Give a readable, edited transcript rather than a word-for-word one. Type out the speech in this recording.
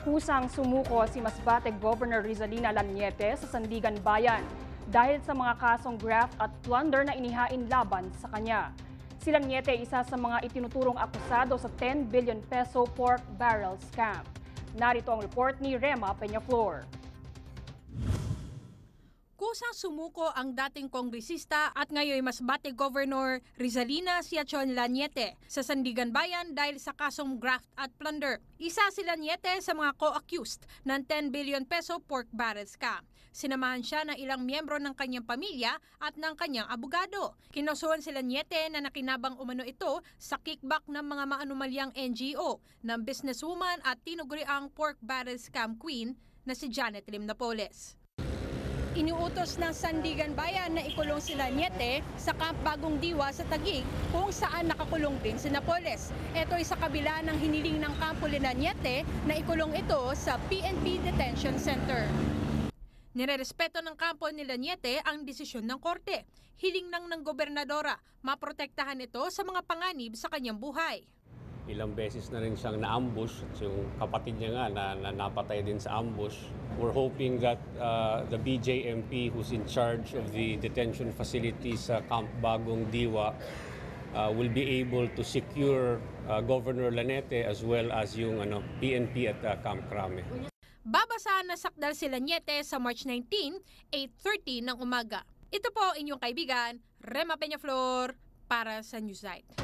Kusang sumuko si Masbate Governor Rizalina Laniete sa Sandigan Bayan dahil sa mga kasong graft at plunder na inihain laban sa kanya. Si Laniete isa sa mga itinuturong akusado sa 10 billion peso pork barrel scam. Narito ang report ni Rema Peñaflor. Kusang sumuko ang dating kongresista at ngayon Masbate Governor Rizalina Siachon Laniete sa Sandigan Bayan dahil sa kasong graft at plunder. Isa si Laniete sa mga co-accused ng 10 billion peso pork barrel scam. Sinamahan siya ng ilang miyembro ng kanyang pamilya at ng kanyang abogado. Kinasuhan si Laniete na nakinabang umano ito sa kickback ng mga maanumalyang NGO ng businesswoman at tinuguriang pork barrel scam queen na si Janet Lim Napoles. Iniutos ng Sandigan Bayan na ikulong si Laniete sa Camp Bagong Diwa sa Taguig kung saan nakakulong din si Napoles. Ito ay sa kabila ng hiniling ng kampo ni Laniete na ikulong ito sa PNP Detention Center. Nirerespeto ng kampo ni Laniete ang desisyon ng korte. Hiling ng gobernadora, maprotektahan ito sa mga panganib sa kanyang buhay. Ilang beses na rin siyang na-ambush at yung kapatid niya nga na napatay din sa ambush. We're hoping that the BJMP who's in charge of the detention facilities sa Camp Bagong Diwa will be able to secure Governor Laniete as well as yung PNP at Camp Crame. Babasahan na sakdal si Laniete sa March 19, 8:30 ng umaga. Ito po inyong kaibigan, Rema Peñaflor para sa Newsite.